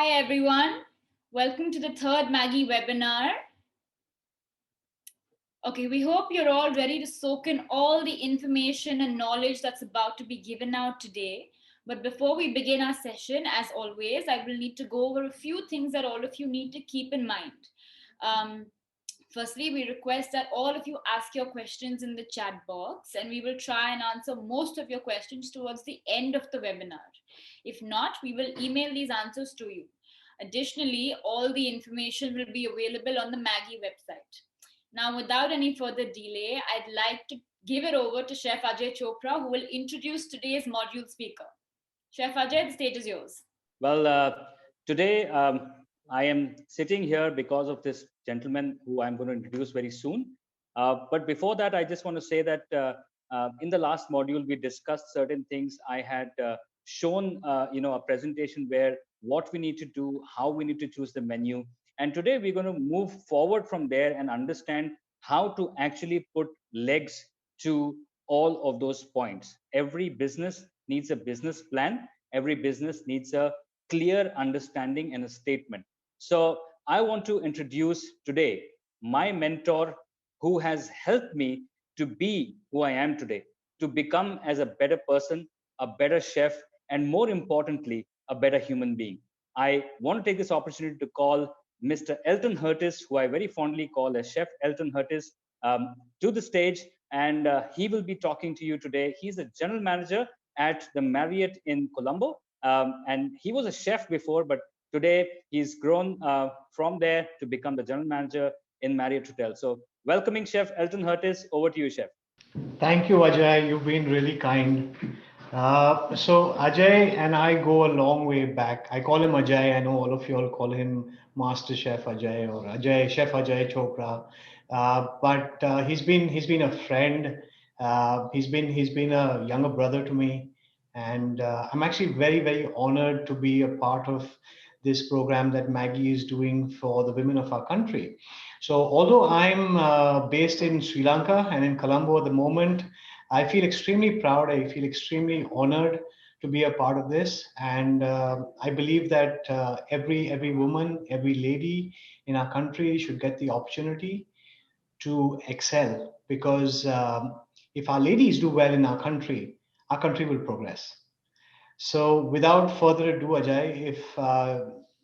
Hi everyone, welcome to the third MAGGI webinar. Okay, we hope you're all ready to soak in all the information and knowledge that's about to be given out today. But before we begin our session, as always, I will need to go over a few things that all of you need to keep in mind. Firstly, we request that all of you ask your questions in the chat box, and we will try and answer most of your questions towards the end of the webinar. If not, we will email these answers to you. Additionally, all the information will be available on the MAGGI website. Now, without any further delay, I'd like to give it over to Chef Ajay Chopra, who will introduce today's module speaker. Chef Ajay, the stage is yours. Well, today I am sitting here because of this gentleman who I'm going to introduce very soon. But before that, I just want to say that in the last module, we discussed certain things. I had shown, a presentation where what we need to do, how we need to choose the menu. And today we're going to move forward from there and understand how to actually put legs to all of those points. Every business needs a business plan. Every business needs a clear understanding and a statement. So I want to introduce today my mentor who has helped me to be who I am today, to become as a better person, a better chef, and more importantly, a better human being. I want to take this opportunity to call Mr. Elton Hurtis, who I very fondly call as Chef Elton Hurtis, to the stage, and he will be talking to you today. He's a general manager at the Marriott in Colombo, and he was a chef before, but today he's grown from there to become the general manager in Marriott Hotel. So welcoming Chef Elton Hurtis. Over to you, Chef. Thank you, Ajay. You've been really kind. So Ajay and I go a long way back. I call him Ajay. I know all of you all call him Master Chef Ajay or Ajay Chef Ajay Chopra. But he's been a friend. He's been a younger brother to me, and I'm actually very honored to be a part of this program that MAGGI is doing for the women of our country. So although I'm based in Sri Lanka and in Colombo at the moment, I feel extremely proud. I feel extremely honored to be a part of this, and I believe that every woman, every lady in our country should get the opportunity to excel, because if our ladies do well in our country will progress. So without further ado, Ajay,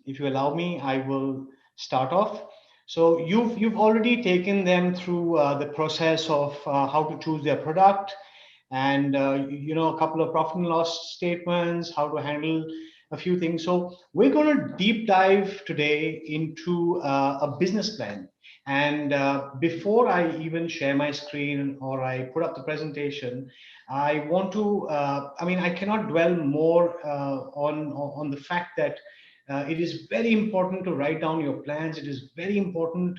if you allow me, I will start off. So you've already taken them through the process of how to choose their product, and a couple of profit and loss statements, how to handle a few things. So we're going to deep dive today into a business plan. And before I even share my screen or I put up the presentation, I want to, I cannot dwell more on the fact that it is very important to write down your plans. It is very important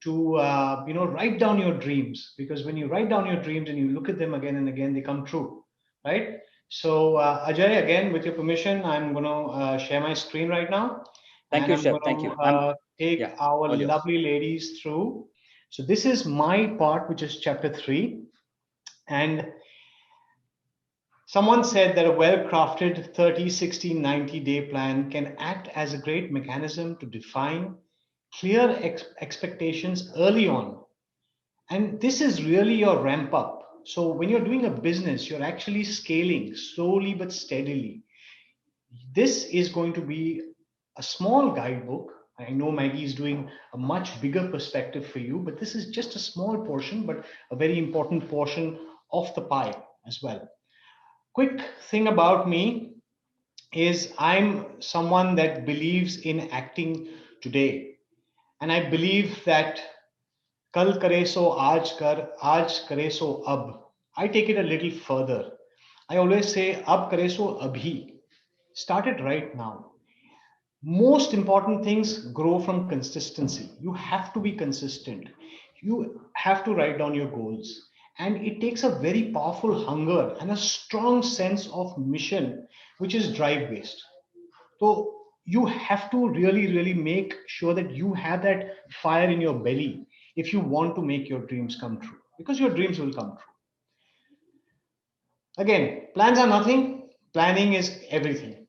to write down your dreams, because when you write down your dreams and you look at them again and again, they come true, right? So Ajay, again, with your permission, I'm going to share my screen right now. Thank And you, I'm Chef. going Thank you. to take Yeah, our all yours. lovely ladies through. So this is my part, which is chapter 3. And someone said that a well-crafted 30, 60, 90-day plan can act as a great mechanism to define clear expectations early on. And this is really your ramp up. So when you're doing a business, you're actually scaling slowly but steadily. This is going to be a small guidebook. I know MAGGI is doing a much bigger perspective for you, but this is just a small portion, but a very important portion of the pie as well. Quick thing about me is I'm someone that believes in acting today. And I believe that kal kare so aaj kare so ab. I take it a little further. I always say ab kare so abhi. Start it right now. Most important things grow from consistency. You have to be consistent. You have to write down your goals. And it takes a very powerful hunger and a strong sense of mission, which is drive based. So you have to really make sure that you have that fire in your belly if you want to make your dreams come true, because your dreams will come true. Again, plans are nothing, planning is everything.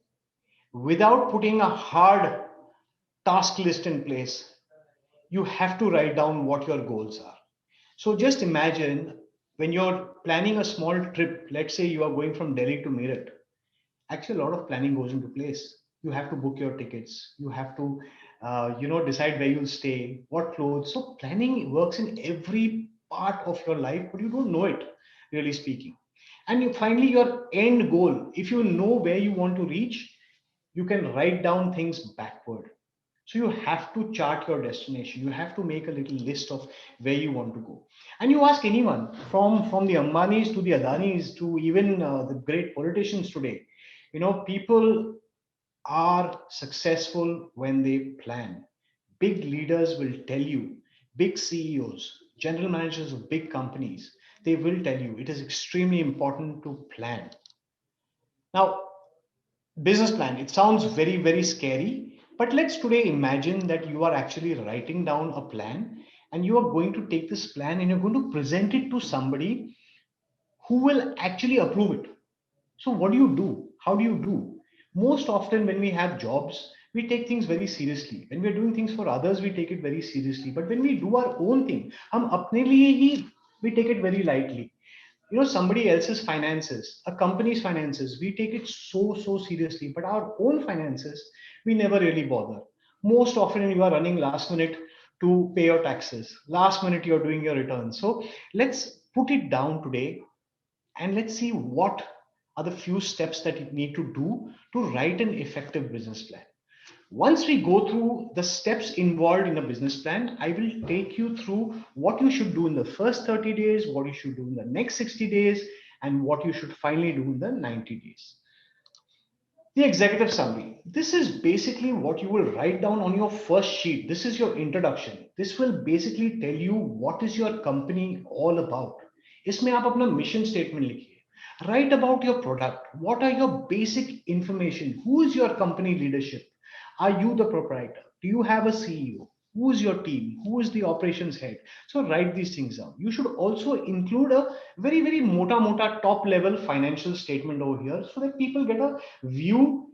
Without putting a hard task list in place. You have to write down what your goals are. So just imagine when you're planning a small trip, let's say you are going from Delhi to Meerut, actually a lot of planning goes into place. You have to book your tickets. You have to, decide where you'll stay, what clothes. So planning works in every part of your life, but you don't know it, really speaking. And finally, your end goal, if you know where you want to reach, you can write down things backward. So you have to chart your destination. You have to make a little list of where you want to go. And you ask anyone from the Ambanis to the Adanis to even the great politicians today, people are successful when they plan. Big leaders will tell you, big CEOs, general managers of big companies, they will tell you it is extremely important to plan. Now, business plan, it sounds very, very scary, but let's today imagine that you are actually writing down a plan and you are going to take this plan and you're going to present it to somebody who will actually approve it. So, what do you do? How do you do? Most often, when we have jobs, we take things very seriously. When we're doing things for others, we take it very seriously. But when we do our own thing, हम अपने लिए ही we take it very lightly. Somebody else's finances, a company's finances, we take it so seriously. But our own finances, we never really bother. Most often, you are running last minute to pay your taxes. Last minute, you're doing your returns. So let's put it down today and let's see what are the few steps that you need to do to write an effective business plan. Once we go through the steps involved in a business plan, I will take you through what you should do in the first 30 days, what you should do in the next 60 days, and what you should finally do in the 90 days. The executive summary. This is basically what you will write down on your first sheet. This is your introduction. This will basically tell you what is your company all about. इसमें आप अपना mission statement लिखिए. Write about your product. What are your basic information? Who is your company leadership? Are you the proprietor? Do you have a CEO? Who is your team? Who is the operations head? So write these things down. You should also include a very, very mota top level financial statement over here so that people get a view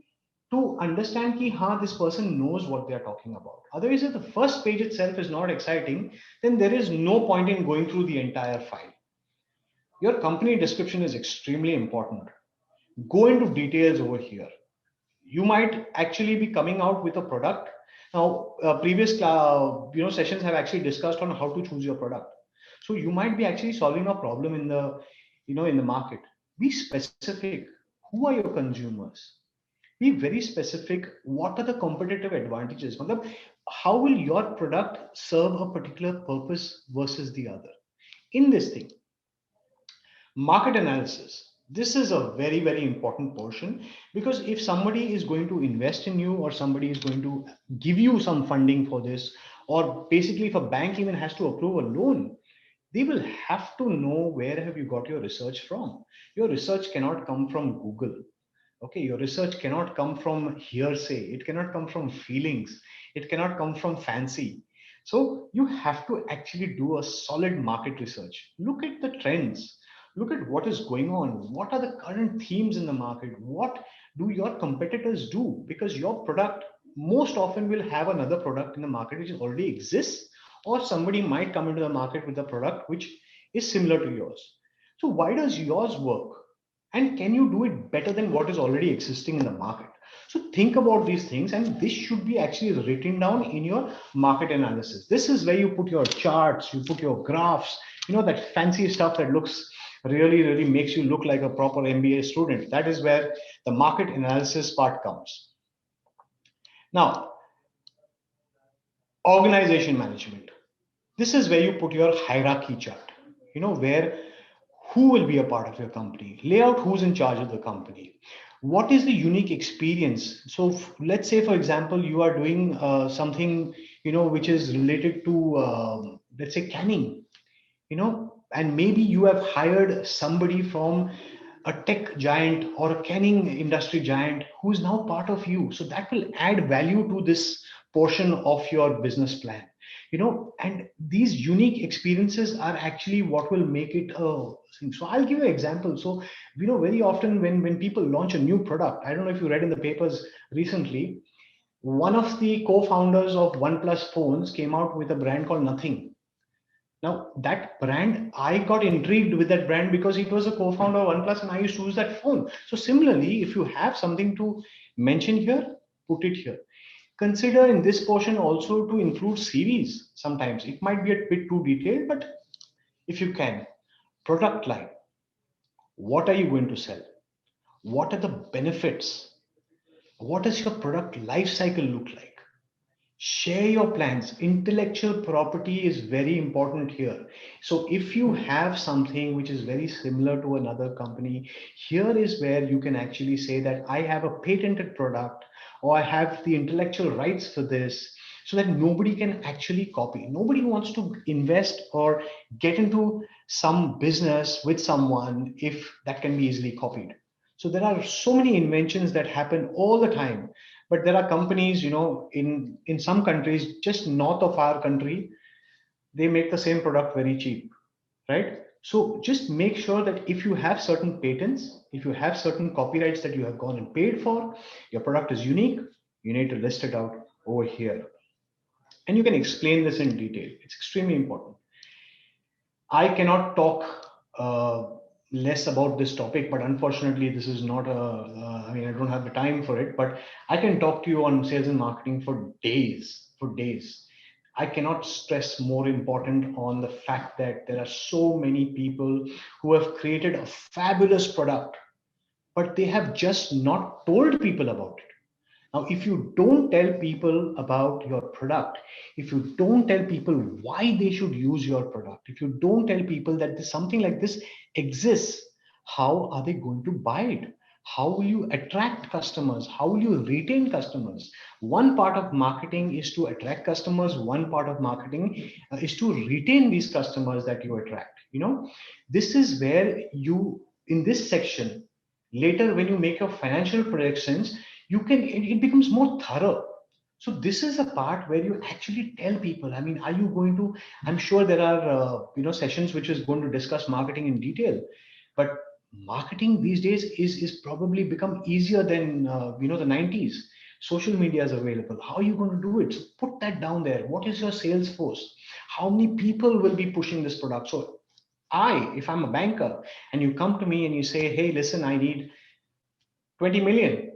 to understand ki, this person knows what they are talking about. Otherwise, if the first page itself is not exciting, then there is no point in going through the entire file. Your company description is extremely important. Go into details over here. You might actually be coming out with a product. Now, previous sessions have actually discussed on how to choose your product. So you might be actually solving a problem in the in the market. Be specific. Who are your consumers? Be very specific. What are the competitive advantages? How will your product serve a particular purpose versus the other? In this thing, market analysis. This is a very, very important portion because if somebody is going to invest in you or somebody is going to give you some funding for this, or basically if a bank even has to approve a loan, they will have to know where have you got your research from. Your research cannot come from Google. Okay, your research cannot come from hearsay. It cannot come from feelings. It cannot come from fancy. So you have to actually do a solid market research. Look at the trends. Look at what is going on. What are the current themes in the market? What do your competitors do? Because your product most often will have another product in the market which already exists, or somebody might come into the market with a product which is similar to yours. So why does yours work? And can you do it better than what is already existing in the market? So think about these things, and this should be actually written down in your market analysis. This is where you put your charts, you put your graphs, that fancy stuff that looks really makes you look like a proper MBA student. That is where the market analysis part comes. Now, organization management. This is where you put your hierarchy chart, where who will be a part of your company, lay out who's in charge of the company, what is the unique experience. So let's say, for example, you are doing something which is related to let's say canning, and maybe you have hired somebody from a tech giant or a canning industry giant who is now part of you. So that will add value to this portion of your business plan, and these unique experiences are actually what will make it a thing. So I'll give you an example. So, very often when people launch a new product, I don't know if you read in the papers recently, one of the co-founders of OnePlus phones came out with a brand called Nothing. Now that brand, I got intrigued with that brand because it was a co-founder of OnePlus and I used to use that phone. So similarly, if you have something to mention here, put it here. Consider in this portion also to include series. Sometimes it might be a bit too detailed, but if you can, product line, what are you going to sell? What are the benefits? What does your product life cycle look like? Share your plans. Intellectual property is very important here. So if you have something which is very similar to another company, here is where you can actually say that I have a patented product or I have the intellectual rights for this, so that nobody can actually copy. Nobody wants to invest or get into some business with someone if that can be easily copied. So there are so many inventions that happen all the time, but there are companies, in some countries just north of our country, they make the same product very cheap, right? So just make sure that if you have certain patents, if you have certain copyrights that you have gone and paid for, your product is unique, you need to list it out over here, and you can explain this in detail. It's extremely important. I cannot talk less about this topic, but unfortunately, this is not I mean, I don't have the time for it, but I can talk to you on sales and marketing for days, for days. I cannot stress more important on the fact that there are so many people who have created a fabulous product, but they have just not told people about it. Now, if you don't tell people about your product, if you don't tell people why they should use your product, if you don't tell people that something like this exists, how are they going to buy it? How will you attract customers? How will you retain customers? One part of marketing is to attract customers. One part of marketing is to retain these customers that you attract. This is where you, in this section, later when you make your financial projections, it becomes more thorough. So this is a part where you actually tell people, I mean, are you going to, I'm sure there are sessions which is going to discuss marketing in detail, but marketing these days is probably become easier than the 90s. Social media is available. How are you going to do it? So put that down there. What is your sales force? How many people will be pushing this product? So if I'm a banker and you come to me and you say, hey, listen, I need 20 million,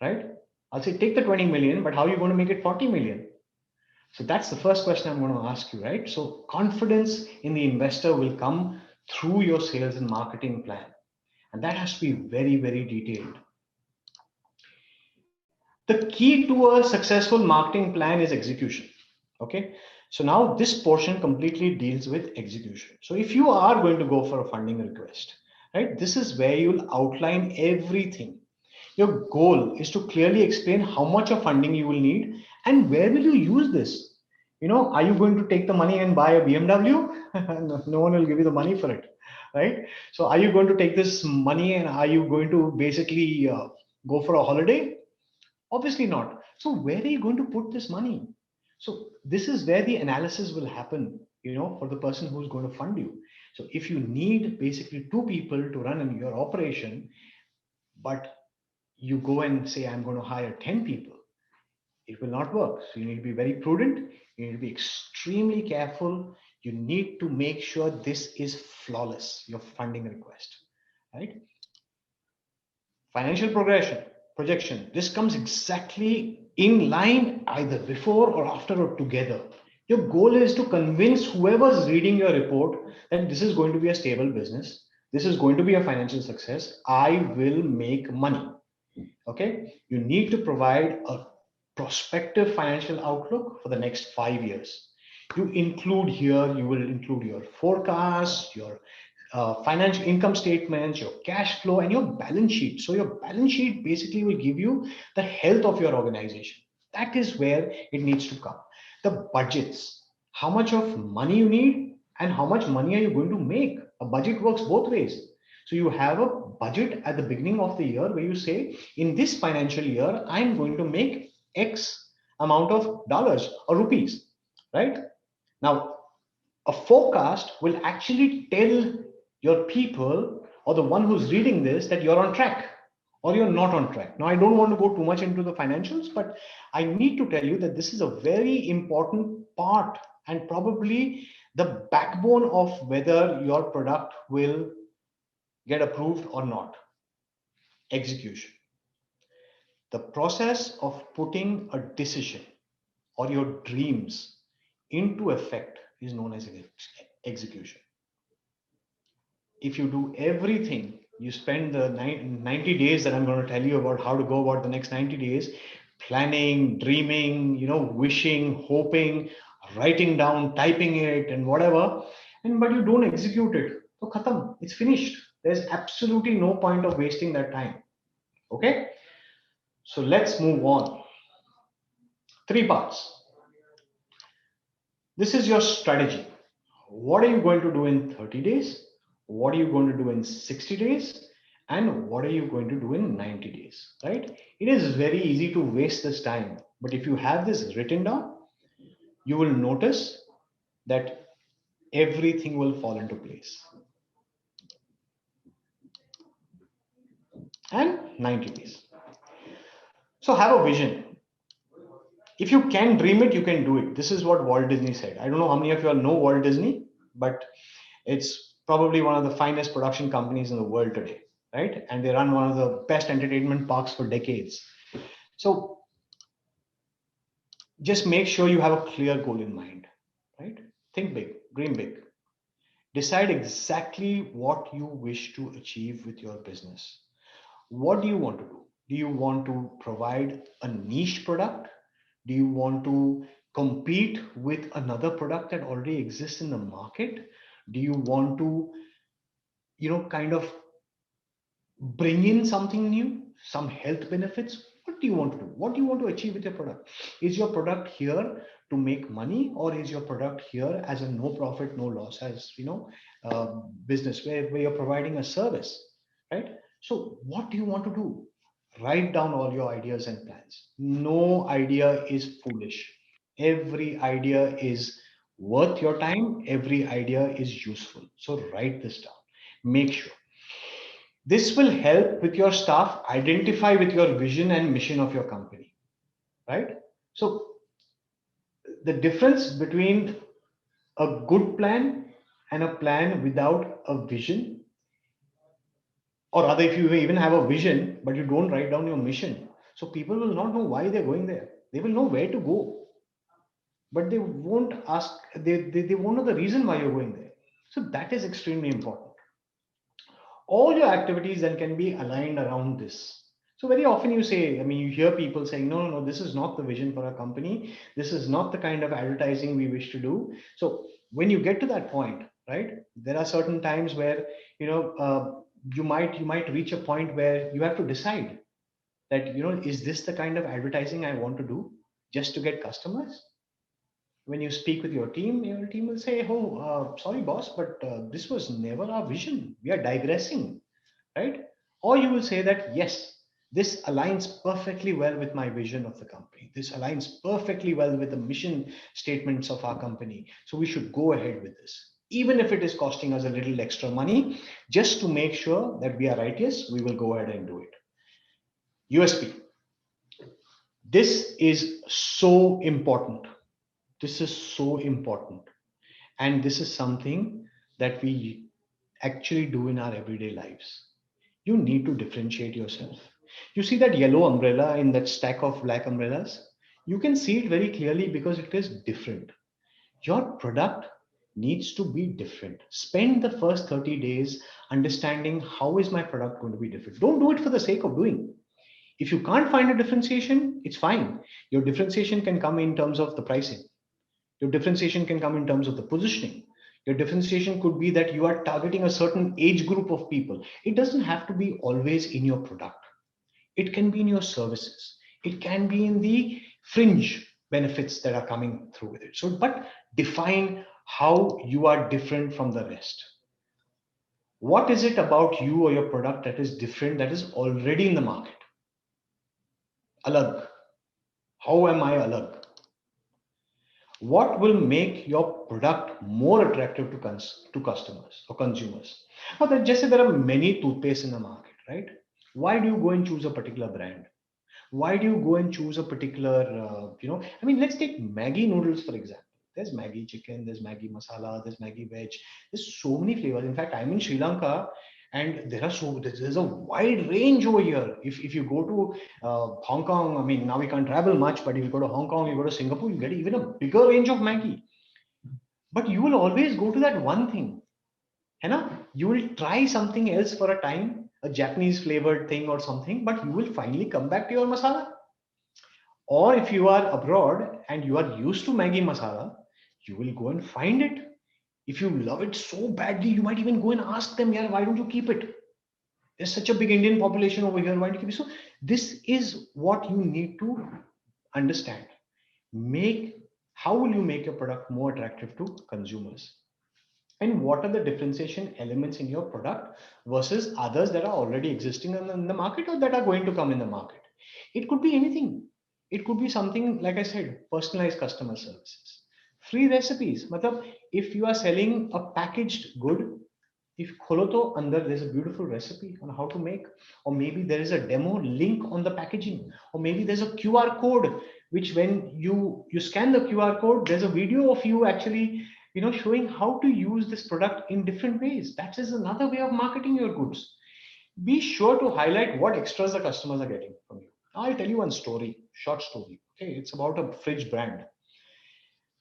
right? I'll say, take the 20 million, but how are you going to make it 40 million? So that's the first question I'm going to ask you, right? So confidence in the investor will come through your sales and marketing plan. And that has to be very, very detailed. The key to a successful marketing plan is execution. Okay. So now this portion completely deals with execution. So if you are going to go for a funding request, right, this is where you'll outline everything. Your goal is to clearly explain how much of funding you will need and where will you use this. Are you going to take the money and buy a BMW? No one will give you the money for it, right? So are you going to take this money and are you going to basically go for a holiday? Obviously not. So where are you going to put this money? So this is where the analysis will happen, for the person who's going to fund you. So if you need basically two people to run in your operation, but you go and say, I'm going to hire 10 people, it will not work. So you need to be very prudent. You need to be extremely careful. You need to make sure this is flawless, your funding request, right? Financial projection. This comes exactly in line either before or after or together. Your goal is to convince whoever's reading your report that this is going to be a stable business. This is going to be a financial success. I will make money. Okay. You need to provide a prospective financial outlook for the next 5 years. You will include your forecast, your financial income statements, your cash flow, and your balance sheet. So your balance sheet basically will give you the health of your organization. That is where it needs to come. The budgets, how much of money you need and how much money are you going to make? A budget works both ways. So you have a budget at the beginning of the year where you say, in this financial year, I'm going to make X amount of dollars or rupees, right? Now, a forecast will actually tell your people or the one who's reading this that you're on track or you're not on track. Now, I don't want to go too much into the financials, but I need to tell you that this is a very important part and probably the backbone of whether your product will get approved or not. Execution. The process of putting a decision or your dreams into effect is known as execution. If you do everything, you spend the 90 days that I'm going to tell you about how to go about the next 90 days, planning, dreaming, wishing, hoping, writing down, typing it and whatever, but you don't execute it. So khatam, it's finished. There's absolutely no point of wasting that time. Okay. So let's move on. 3 parts. This is your strategy. What are you going to do in 30 days? What are you going to do in 60 days? And what are you going to do in 90 days, right? It is very easy to waste this time. But if you have this written down, you will notice that everything will fall into place. And 90 days. So have a vision. If you can dream it, you can do it. This is what Walt Disney said. I don't know how many of you all know Walt Disney, but it's probably one of the finest production companies in the world today, right? And they run one of the best entertainment parks for decades. So just make sure you have a clear goal in mind, right? Think big, dream big. Decide exactly what you wish to achieve with your business. What do you want to do? Do you want to provide a niche product? Do you want to compete with another product that already exists in the market? Do you want to, kind of bring in something new, some health benefits? What do you want to do? What do you want to achieve with your product? Is your product here to make money, or is your product here as a no profit, no loss, as business where you're providing a service, right? So what do you want to do? Write down all your ideas and plans. No idea is foolish. Every idea is worth your time. Every idea is useful. So write this down. Make sure. This will help with your staff identify with your vision and mission of your company, right? So the difference between a good plan and a plan without a vision, or rather, if you even have a vision but you don't write down your mission, so people will not know why they're going there. They will know where to go, but they won't ask. They won't know the reason why you're going there. So that is extremely important. All your activities then can be aligned around this. So very often you say, you hear people saying, no, this is not the vision for our company. This is not the kind of advertising we wish to do. So when you get to that point, right, there are certain times where, you might reach a point where you have to decide that, is this the kind of advertising I want to do just to get customers? When you speak with your team will say, oh, sorry, boss, but this was never our vision. We are digressing, right? Or you will say that, yes, this aligns perfectly well with my vision of the company. This aligns perfectly well with the mission statements of our company. So we should go ahead with this. Even if it is costing us a little extra money, just to make sure that we are righteous, we will go ahead and do it. USP. This is so important. This is so important. And this is something that we actually do in our everyday lives. You need to differentiate yourself. You see that yellow umbrella in that stack of black umbrellas? You can see it very clearly because it is different. Your product needs to be different. Spend the first 30 days understanding how is my product going to be different. Don't do it for the sake of doing. If you can't find a differentiation, it's fine. Your differentiation can come in terms of the pricing. Your differentiation can come in terms of the positioning. Your differentiation could be that you are targeting a certain age group of people. It doesn't have to be always in your product. It can be in your services. It can be in the fringe benefits that are coming through with it. So, but define how you are different from the rest. What is it about you or your product that is different, that is already in the market? Alag. How am I alag? What will make your product more attractive to customers or consumers? Now, just say there are many toothpaste in the market, right? Why do you go and choose a particular brand? Why do you go and choose a particular, I mean, let's take Maggi noodles, for example. There's Maggi chicken, there's Maggi masala, there's Maggi veg. There's so many flavors. In fact, I'm in Sri Lanka and there's a wide range over here. If you go to Hong Kong, I mean, now we can't travel much, but if you go to Hong Kong, you go to Singapore, you get even a bigger range of Maggi. But you will always go to that one thing. है ना? You will try something else for a time, a Japanese flavored thing or something, but you will finally come back to your masala. Or if you are abroad and you are used to Maggi masala, you will go and find it. If you love it so badly, you might even go and ask them, yeah, why don't you keep it? There's such a big Indian population over here. Why don't you keep it? So this is what you need to understand. How will you make your product more attractive to consumers? And what are the differentiation elements in your product versus others that are already existing in the market or that are going to come in the market? It could be anything. It could be something, like I said, personalized customer services, free recipes. Matlab, if you are selling a packaged good, if kholo to under there's a beautiful recipe on how to make, or maybe there is a demo link on the packaging, or maybe there's a QR code, which when you scan the QR code, there's a video of you actually showing how to use this product in different ways. That is another way of marketing your goods. Be sure to highlight what extras the customers are getting from you. I'll tell you one story, short story. Okay, it's about a fridge brand.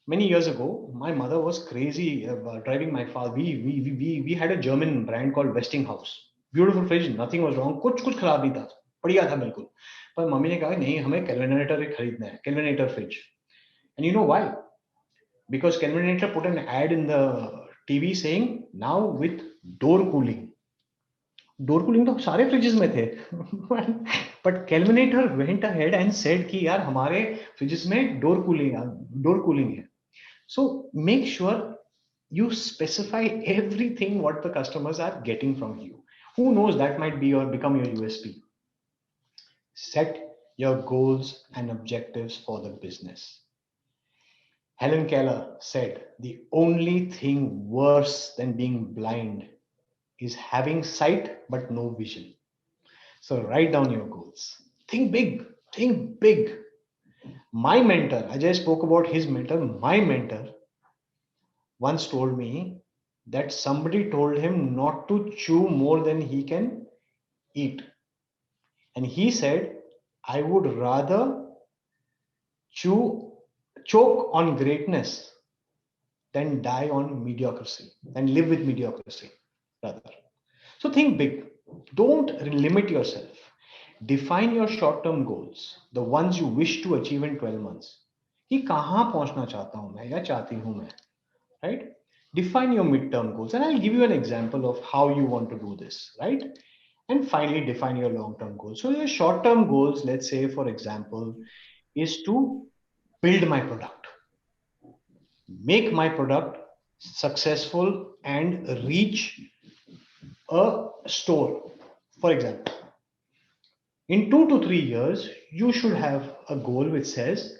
Many years ago, my mother was crazy driving my father. We had a German brand called Westinghouse. Beautiful fridge, nothing was wrong. कुछ खराब नहीं था, बढ़िया था बिल्कुल. पर mummy ने कहा नहीं, हमें Kelvinator खरीदना है, Kelvinator fridge. And you know why? Because Kelvinator put an ad in the TV saying now with door cooling. Door cooling तो सारे फ्रिजेस में थे but Kelvinator went ahead and said कि यार हमारे फ्रिजेस में डोर कूलिंग है. So make sure you specify everything what the customers are getting from you. Who knows, that might be or become your USP. Set your goals and objectives for the business. Helen Keller said the only thing worse than being blind is having sight but no vision. So write down your goals. Think big. Think big. My mentor, Ajay spoke about his mentor. My mentor once told me that somebody told him not to chew more than he can eat. And he said, I would rather choke on greatness than die on mediocrity, than live with mediocrity, rather. So think big. Don't limit yourself. Define your short-term goals, the ones you wish to achieve in 12 months. कि कहाँ पहुँचना चाहता हूँ मैं या चाहती हूँ मैं, right? Define your mid-term goals, and I'll give you an example of how you want to do this, right? And finally, define your long-term goals. So your short-term goals, let's say, for example, is to build my product, make my product successful, and reach a store. For example, in 2 to 3 years, you should have a goal which says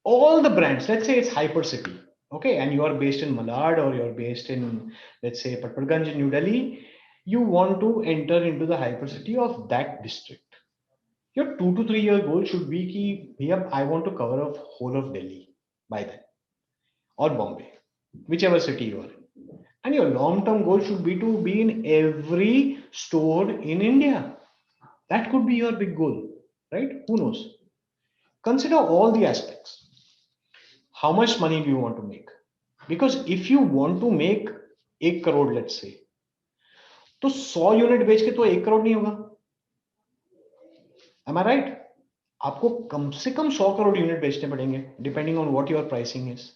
all the brands, let's say it's Hypercity, okay, and you are based in Malad or you're based in, let's say, Patparganj in New Delhi, you want to enter into the Hypercity of that district. Your 2 to 3 year goal should be ki, I want to cover a whole of Delhi by then, or Bombay, whichever city you are in. And your long-term goal should be to be in every store in India. That could be your big goal, right? Who knows? Consider all the aspects. How much money do you want to make? Because if you want to make 1 crore, let's say, तो 100 unit बेच के तो 1 करोड़ नहीं होगा. Am I right? आपको कम से कम 100 crore unit बेचने पड़ेंगे, depending on what your pricing is,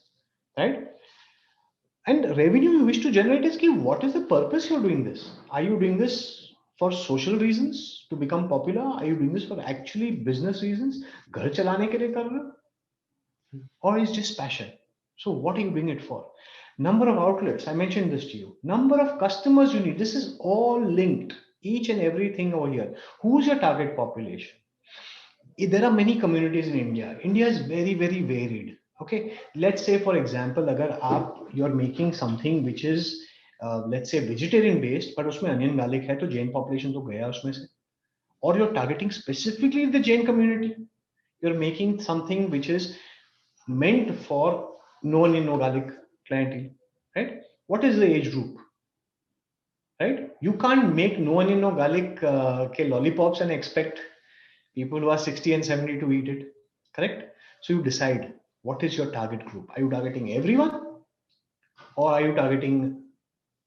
right? And revenue you wish to generate is what is the purpose you're doing this? Are you doing this for social reasons to become popular? Are you doing this for actually business reasons? घर चलाने के लिए कर रहे हो? Or is just passion? So what are you doing it for? Number of outlets, I mentioned this to you. Number of customers you need. This is all linked. Each and everything over here. Who's your target population? There are many communities in India. India is very, very varied. Okay, let's say for example, agar you're making something which is let's say vegetarian based, but उसमें onion garlic है, तो Jain population तो गया उसमें से. Or you're targeting specifically the Jain community. You're making something which is meant for no onion, no garlic clientele, right? What is the age group, right? You can't make no onion, no garlic lollipops and expect people who are 60 and 70 to eat it, correct? So you decide what is your target group. Are you targeting everyone, or are you targeting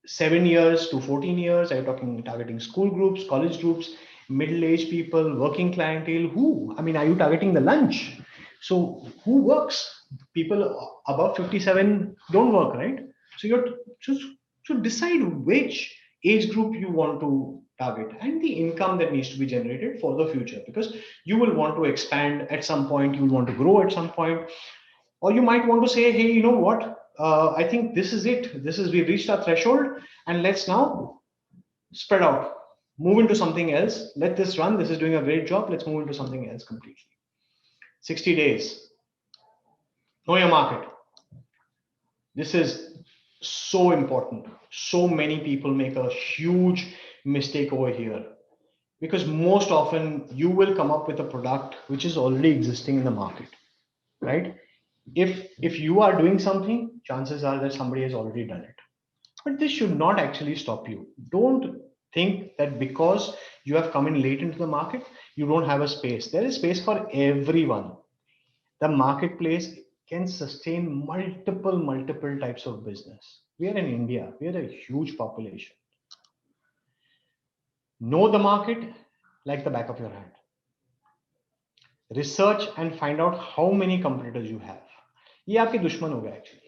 7 years to 14 years? Are you targeting school groups, college groups, middle-aged people, working clientele? Who? I mean, are you targeting the lunch? So who works? People above 57 don't work, right? So you're just to decide which age group you want to target and the income that needs to be generated for the future, because you will want to expand at some point, you will want to grow at some point, or you might want to say, hey, you know what, I think this is it, we've reached our threshold, and let's now spread out, move into something else, let this run, this is doing a great job, let's move into something else completely. 60 days, know your market. This is so important. So many people make a huge mistake over here, because most often you will come up with a product which is already existing in the market, right? If you are doing something, chances are that somebody has already done it. But this should not actually stop you. Don't think that because you have come in late into the market, you don't have a space. There is space for everyone. The marketplace can sustain multiple types of business. We are in India, we are a huge population. Know the market like the back of your hand. Research and find out how many competitors you have. ये आपके दुश्मन हो गए actually.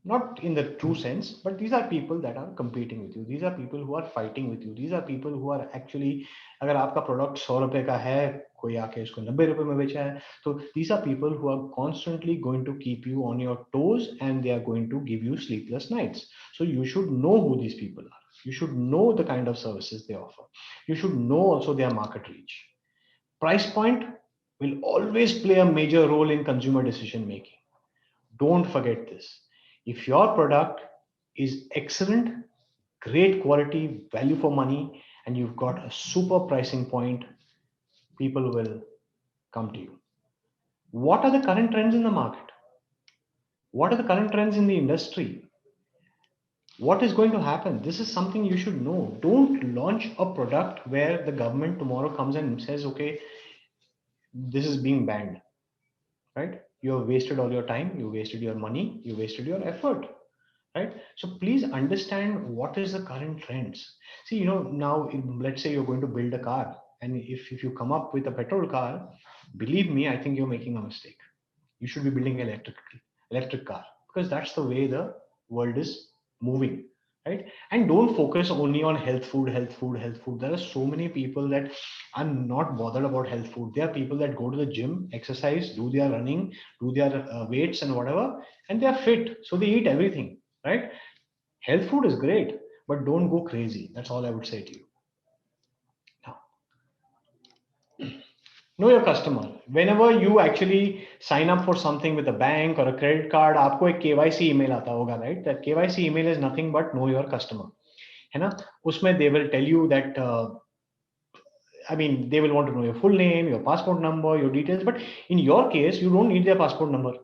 Not in the true sense, but these are people that are competing with you. These are people who are fighting with you. These are people who are actually, अगर आपका product 100 रुपए का है, कोई आके इसको 90 रुपए में बेचा है, तो these are people who are constantly going to keep you on your toes, and they are going to give you sleepless nights. So you should know who these people are. You should know the kind of services they offer. You should know also their market reach. Price point will always play a major role in consumer decision making. Don't forget this. If your product is excellent, great quality, value for money, and you've got a super pricing point, people will come to you. What are the current trends in the market? What are the current trends in the industry? What is going to happen? This is something you should know. Don't launch a product where the government tomorrow comes and says, okay, this is being banned, right? You have wasted all your time, you wasted your money, you wasted your effort, right? So please understand what is the current trends. See, now let's say you're going to build a car, and if you come up with a petrol car, believe me, I think you're making a mistake. You should be building an electric car, because that's the way the world is moving, right? And don't focus only on health food. There are so many people that are not bothered about health food. There are people that go to the gym, exercise, do their running, do their weights and whatever, and they are fit, so they eat everything, right? Health food is great, but don't go crazy. That's all I would say to you. Now, know your customer. Whenever you actually sign up for something with a bank or a credit card, आपको एक KYC email आता होगा, right? That KYC email is nothing but know your customer, है ना? उसमें they will tell you that they will want to know your full name, your passport number, your details. But in your case, you don't need their passport number.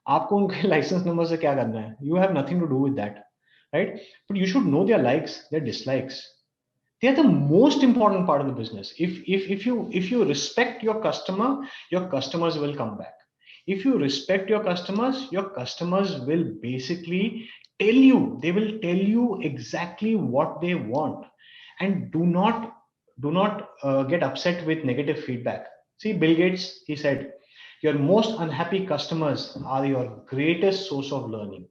आपको उनके license number से क्या करना है? You have nothing to do with that, right? But you should know their likes, their dislikes. They're the most important part of the business. If you respect your customers will come back. If you respect your customers will basically they will tell you exactly what they want. And do not get upset with negative feedback. See, Bill Gates, he said, your most unhappy customers are your greatest source of learning.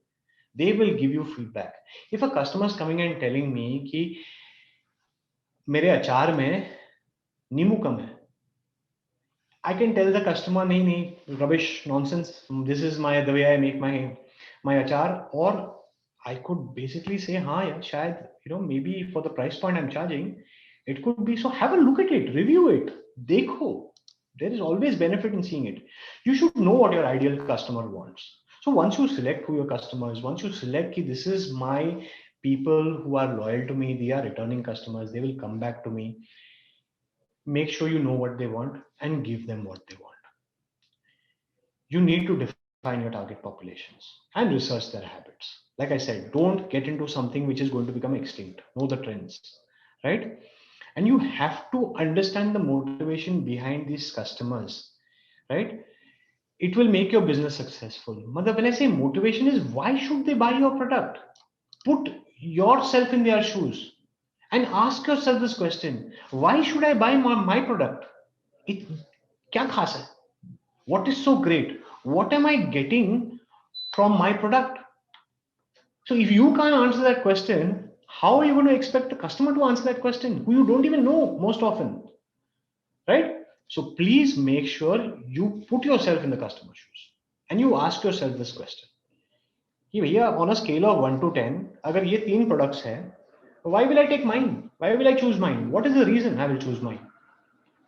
They will give you feedback. If a customer is coming and telling me कि मेरे अचार में नींबू कम है, I can tell the customer, नहीं, rubbish, nonsense. This is the way I make my achar. Or I could basically say, हाँ यार, शायद, maybe for the price point I'm charging, it could be. So have a look at it, review it, देखो. There is always benefit in seeing it. You should know what your ideal customer wants. So once you select who your customer is, once you select this is my People who are loyal to me, they are returning customers. They will come back to me. Make sure you know what they want and give them what they want. You need to define your target populations and research their habits. Like I said, don't get into something which is going to become extinct. Know the trends, right? And you have to understand the motivation behind these customers, right? It will make your business successful. Mother, when I say motivation is why should they buy your product? Put yourself in their shoes and ask yourself this question: why should I buy my product? It kya khas hai? What is so great? What am I getting from my product? So if you can't answer that question, how are you going to expect the customer to answer that question who you don't even know most often, right? So please make sure you put yourself in the customer's shoes and you ask yourself this question कि भैया on a scale of 1 to 10 अगर ये तीन products है, why will I take mine? Why will I choose mine? What is the reason I will choose mine?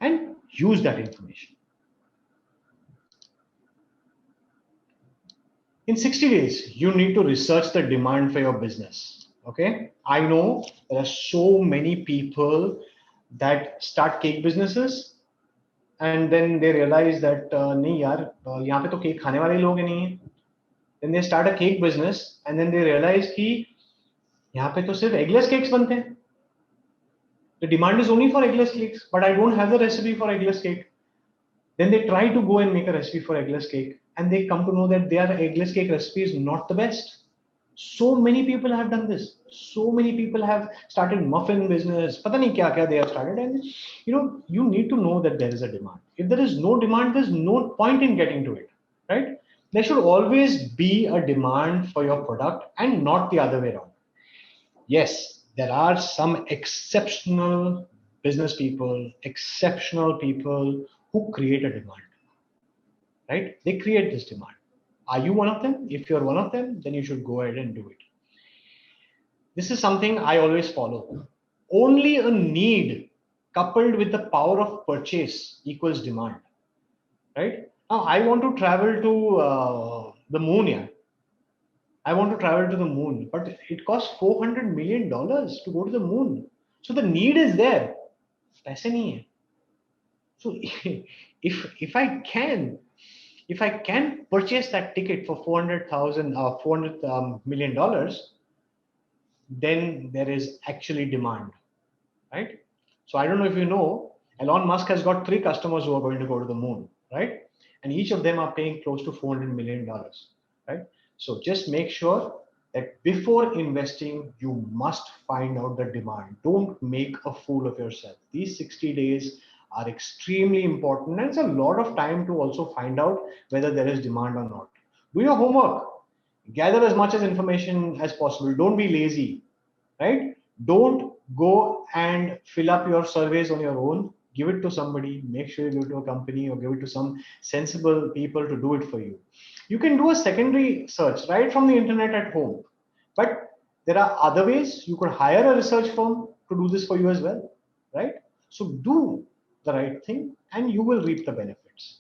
And use that information. In 60 days, you need to research the demand for your business. Okay. I know there are so many people that start cake businesses and then they realize that नहीं यार यहाँ पे तो cake खाने वाले लोग ही नहीं है. Then they start a cake business and then they realize कि यहाँ पे तो सिर्फ eggless cakes बनते हैं. The demand is only for eggless cakes, but I don't have the recipe for eggless cake. Then they try to go and make a recipe for eggless cake and they come to know that their eggless cake recipe is not the best. So many people have done this. So many people have started muffin business. Pata nahi kya kya they have started, and you need to know that there is a demand. If there is no demand, there's no point in getting to it, right? There should always be a demand for your product and not the other way around. Yes, there are some exceptional business people, exceptional people who create a demand, right? They create this demand. Are you one of them? If you're one of them, then you should go ahead and do it. This is something I always follow. Only a need coupled with the power of purchase equals demand, right? Now, I want to travel to the moon, yeah. I want to travel to the moon, but it costs $400 million to go to the moon. So the need is there. पैसे नहीं है. So if I can purchase that ticket for $400 million, then there is actually demand, right? So I don't know if you know, Elon Musk has got 3 customers who are going to go to the moon, right? And each of them are paying close to $400 million, right? So just make sure that before investing, you must find out the demand. Don't make a fool of yourself. These 60 days are extremely important, and it's a lot of time to also find out whether there is demand or not. Do your homework. Gather as much as information as possible. Don't be lazy, right? Don't go and fill up your surveys on your own. Give it to somebody. Make sure you give it to a company or give it to some sensible people to do it for you. You can do a secondary search right from the internet at home, but there are other ways. You could hire a research firm to do this for you as well, right? So do the right thing and you will reap the benefits.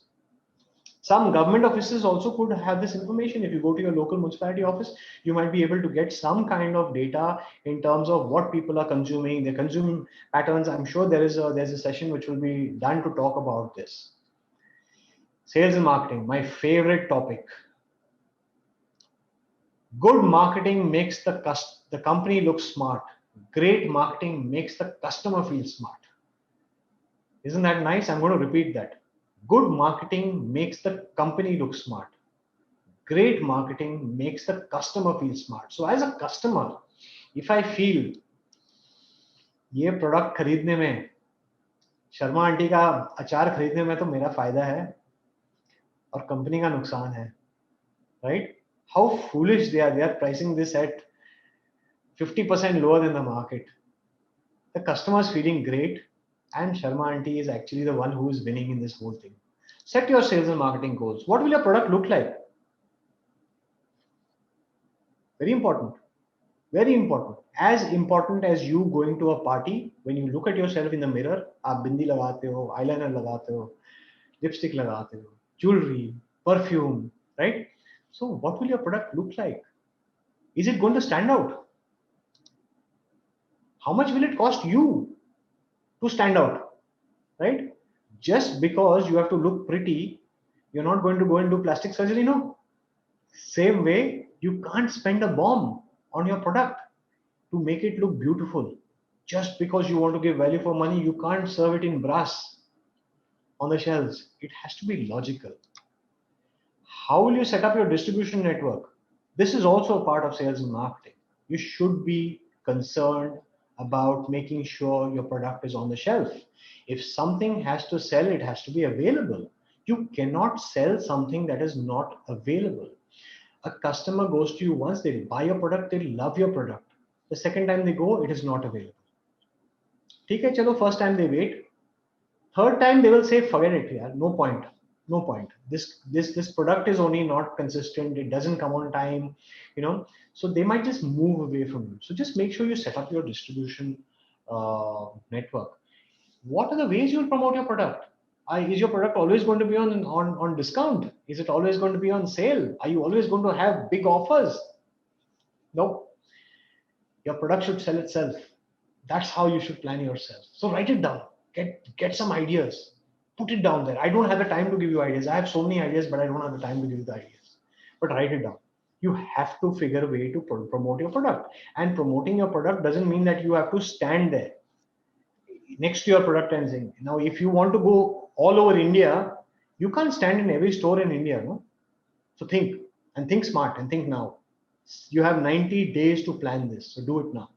Some government offices also could have this information. If you go to your local municipality office, you might be able to get some kind of data in terms of what people are consuming, their consume patterns. I'm sure there's a session which will be done to talk about this. Sales and marketing, my favorite topic. Good marketing makes the company look smart. Great marketing makes the customer feel smart. Isn't that nice? I'm going to repeat that. Good marketing makes the company look smart. Great marketing makes the customer feel smart. So as a customer, if I feel ये product खरीदने में, Sharma aunty का अचार खरीदने में तो मेरा फायदा है और कंपनी का नुकसान है, right? How foolish they are pricing this at 50% lower than the market. The customer is feeling great and Sharma aunty is actually the one who is winning in this whole thing. Set your sales and marketing goals. What will your product look like? Very important. Very important. As important as you going to a party, when you look at yourself in the mirror, आप बिंदी लगाते हो, eyeliner लगाते हो, lipstick लगाते हो, jewelry, perfume, right? So what will your product look like? Is it going to stand out? How much will it cost you to stand out, right? Just because you have to look pretty, you're not going to go and do plastic surgery, no. Same way, you can't spend a bomb on your product to make it look beautiful. Just because you want to give value for money, you can't serve it in brass on the shelves. It has to be logical. How will you set up your distribution network? This is also a part of sales and marketing. You should be concerned about making sure your product is on the shelf. If something has to sell, it has to be available. You cannot sell something that is not available. A customer goes to you once, they buy your product, they love your product. The second time they go, it is not available. ठीक है, चलो, first time they wait. Third time they will say, forget it, yeah, no point, no point. This product is only not consistent. It doesn't come on time, you know. So they might just move away from you. So just make sure you set up your distribution network. What are the ways you'll promote your product? Is your product always going to be on discount? Is it always going to be on sale? Are you always going to have big offers? No. Your product should sell itself. That's how you should plan yourself. So write it down. Get some ideas. Put it down there. I don't have the time to give you ideas. I have so many ideas, but I don't have the time to give you the ideas. But write it down. You have to figure a way to promote your product. And promoting your product doesn't mean that you have to stand there next to your product and saying, now, if you want to go all over India, you can't stand in every store in India, no? So think, and think smart, and think now. You have 90 days to plan this, so do it now.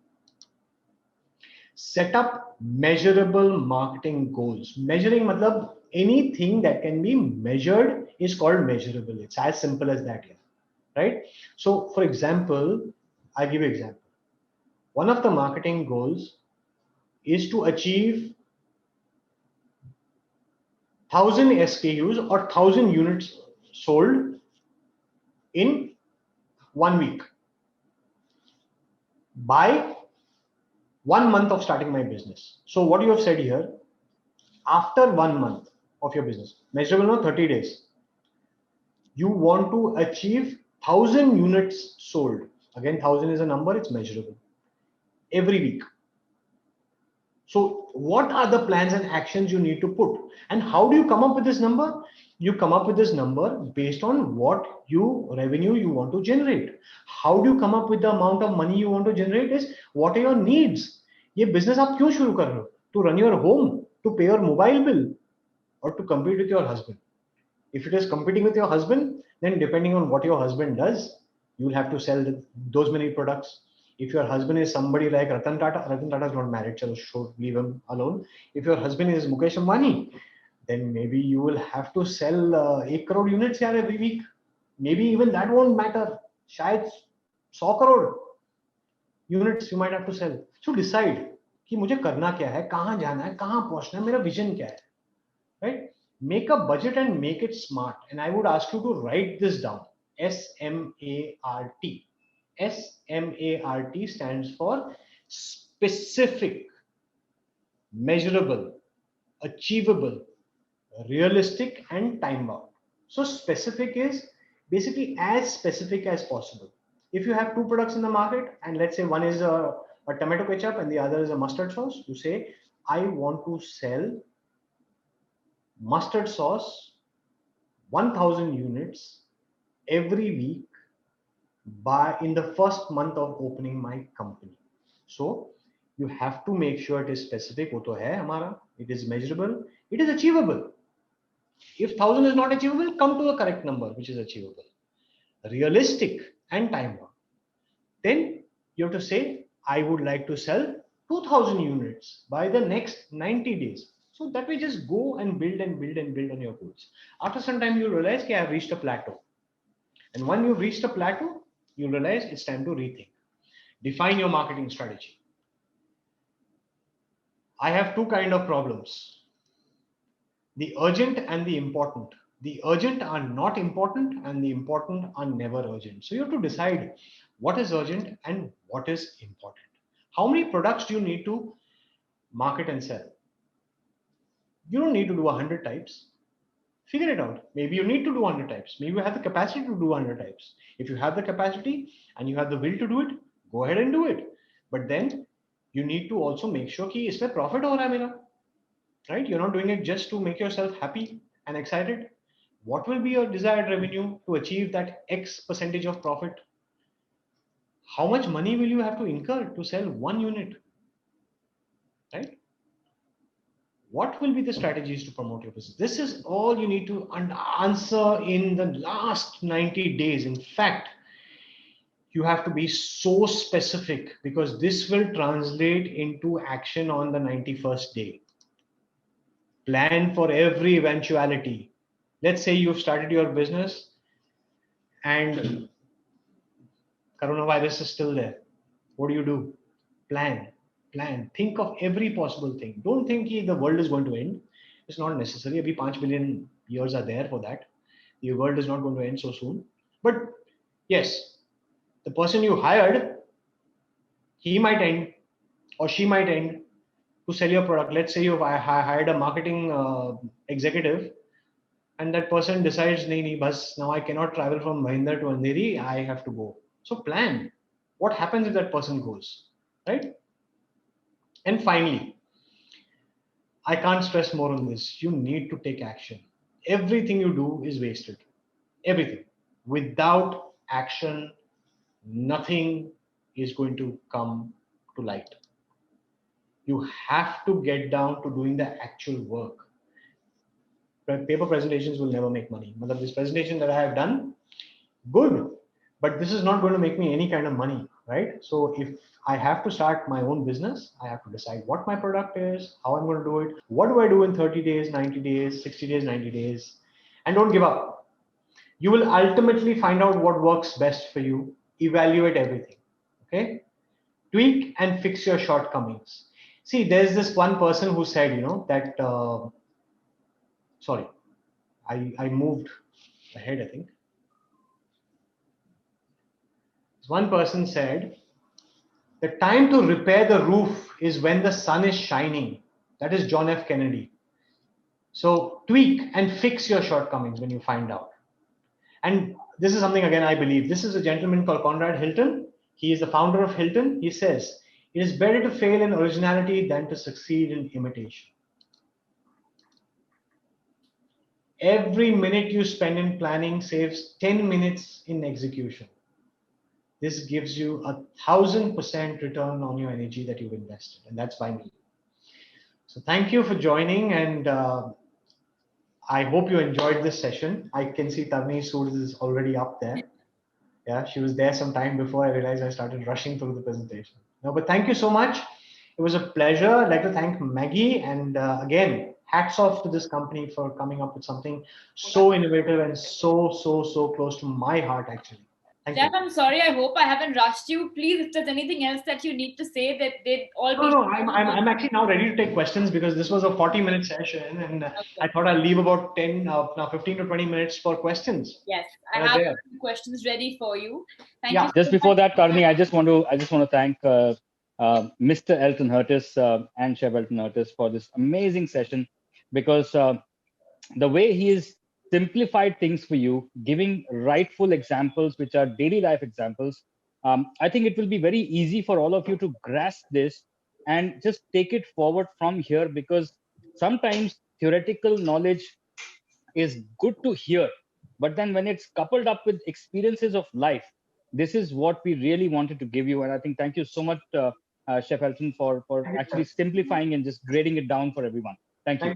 Set up measurable marketing goals. Measuring matlab anything that can be measured is called measurable. It's as simple as that here, right? So for example, I'll give you an example. One of the marketing goals is to achieve 1,000 SKUs or 1,000 units sold in 1 week by 1 month of starting my business. So what you have said here, after 1 month of your business, measurable, no, 30 days, you want to achieve 1,000 units sold. Again, 1,000 is a number, it's measurable, every week. So what are the plans and actions you need to put? And how do you come up with this number? You come up with this number based on what revenue you want to generate. How do you come up with the amount of money you want to generate is what are your needs? ये business आप क्यों शुरू कर रहे हो? To run your home, to pay your mobile bill, or to compete with your husband? If it is competing with your husband, then depending on what your husband does, you will have to sell those many products. If your husband is somebody like Ratan Tata is not married, so leave him alone. If your husband is Mukesh Ambani, then maybe you will have to sell 1 crore units here every week. Maybe even that won't matter. Shayad 100 crore units you might have to sell. So decide कि मुझे करना क्या है, कहाँ जाना है, कहाँ पहुँचना है, मेरा vision क्या है, right? Make a budget and make it smart. And I would ask you to write this down. SMART. SMART stands for specific, measurable, achievable, realistic, and time bound. So specific is basically as specific as possible. If you have 2 products in the market, and let's say one is a tomato ketchup and the other is a mustard sauce, you say, I want to sell mustard sauce 1,000 units every week in the first month of opening my company. So you have to make sure it is specific. वो तो है हमारा. It is measurable. It is achievable. If 1,000 is not achievable, come to the correct number which is achievable, realistic, and time bound. Then you have to say, I would like to sell 2,000 units by the next 90 days. So that way, just go and build and build and build on your goals. After some time, you realize that I have reached a plateau. And when you've reached a plateau, you realize it's time to rethink. Define your marketing strategy. I have 2 kinds of problems: the urgent and the important. The urgent are not important, and the important are never urgent. So you have to decide what is urgent and what is important. How many products do you need to market and sell? You don't need to do 100 types. Figure it out. Maybe you need to do 100 types. Maybe you have the capacity to do 100 types. If you have the capacity and you have the will to do it, go ahead and do it. But then you need to also make sure कि इसमें profit हो रहा है मेरा, right? You're not doing it just to make yourself happy and excited. What will be your desired revenue to achieve that X percentage of profit? How much money will you have to incur to sell one unit, right? What will be the strategies to promote your business? This is all you need to answer in the last 90 days. In fact, you have to be so specific because this will translate into action on the 91st day. Plan for every eventuality. Let's say you've started your business and coronavirus is still there. What do? Plan. Think of every possible thing. Don't think the world is going to end. It's not necessary. Abhi 5 billion years are there for that. The world is not going to end so soon. But yes, the person you hired, he might end or she might end to sell your product. Let's say you've hired a marketing executive and that person decides, nahi, bas, now I cannot travel from Mahindra to Andheri, I have to go. So plan. What happens if that person goes, right? And finally, I can't stress more on this. You need to take action. Everything you do is wasted. Everything. Without action, nothing is going to come to light. You have to get down to doing the actual work. Paper presentations will never make money. This presentation that I have done, good, but this is not going to make me any kind of money, right? So if I have to start my own business, I have to decide what my product is, how I'm going to do it, what do I do in 30 days, 90 days, 60 days, 90 days, and don't give up. You will ultimately find out what works best for you, evaluate everything, okay? Tweak and fix your shortcomings. See, there's this one person who said, that, sorry, I moved ahead, I think. One person said, the time to repair the roof is when the sun is shining. That is John F. Kennedy. So tweak and fix your shortcomings when you find out. And this is something, again, I believe. This is a gentleman called Conrad Hilton. He is the founder of Hilton. He says, it is better to fail in originality than to succeed in imitation. Every minute you spend in planning saves 10 minutes in execution. This gives you 1,000% return on your energy that you've invested, and that's by me. So thank you for joining, and I hope you enjoyed this session. I can see Tavni Sood is already up there. Yeah, she was there some time before I realized I started rushing through the presentation. No, but thank you so much. It was a pleasure. I'd like to thank MAGGI, and again, hats off to this company for coming up with something so innovative and so close to my heart, actually. Jeff, I'm sorry. I hope I haven't rushed you. Please, if there's anything else that you need to say, that they'd all be. No, I'm actually now ready to take questions because this was a 40-minute session, and okay. I thought I'll leave about 15 to 20 minutes for questions. Yes, I have questions ready for you. Thank you. Just before that, Karni, I just want to thank Mr. Elton Hurtis and Chef Elton Hurtis for this amazing session, because the way he is simplified things for you, giving rightful examples, which are daily life examples. I think it will be very easy for all of you to grasp this and just take it forward from here, because sometimes theoretical knowledge is good to hear, but then when it's coupled up with experiences of life, this is what we really wanted to give you. And I think thank you so much, Chef Elton, for actually simplifying and just grading it down for everyone. Thank you.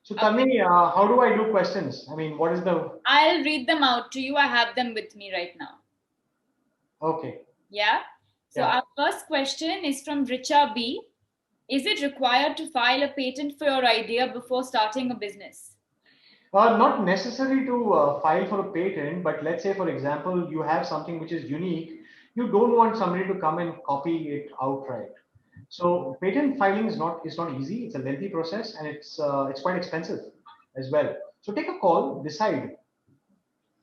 So tell me, how do I do questions? I mean, what is the... I'll read them out to you. I have them with me right now. Okay. Yeah. So our first question is from Richa B. Is it required to file a patent for your idea before starting a business? Not necessary to file for a patent, but let's say, for example, you have something which is unique. You don't want somebody to come and copy it outright. So patent filing is not easy. It's a lengthy process, and it's quite expensive as well. So take a call, decide.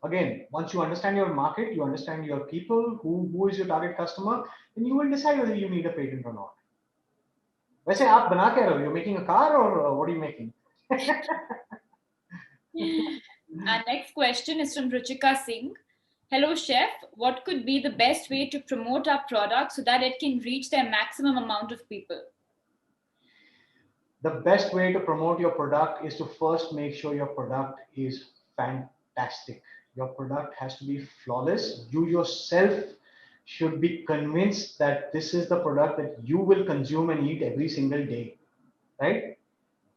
Again, once you understand your market, you understand your people, who is your target customer, then you will decide whether you need a patent or not. वैसे आप बना क्या रहे हो? You're making a car, or what are you making? Our next question is from Ruchika Singh. Hello, chef. What could be the best way to promote our product so that it can reach their maximum amount of people? The best way to promote your product is to first make sure your product is fantastic. Your product has to be flawless. You yourself should be convinced that this is the product that you will consume and eat every single day, right?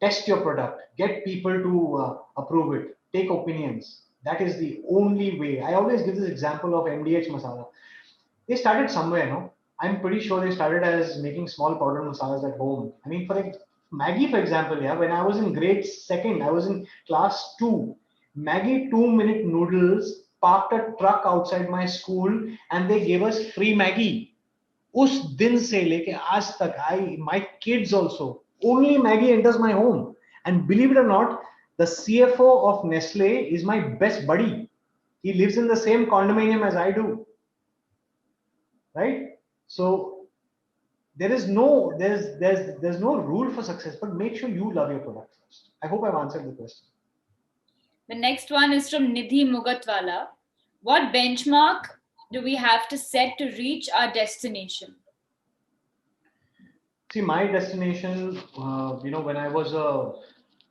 Test your product, get people to approve it, take opinions. That is the only way. I always give this example of MDH masala. They started somewhere, no? I'm pretty sure they started as making small powder masalas at home. I mean, for Maggie, for example, yeah, when I was in grade second, I was in class two. Maggie 2 minute noodles parked a truck outside my school and they gave us free Maggie. उस दिन से लेके आज तक I my kids also only Maggie enters my home, and believe it or not, the CFO of Nestle is my best buddy. He lives in the same condominium as I do, right? So there's no rule for success, but make sure you love your product first. I hope I've answered the question. The next one is from Nidhi Mugatwala. What benchmark do we have to set to reach our destination? See, my destination,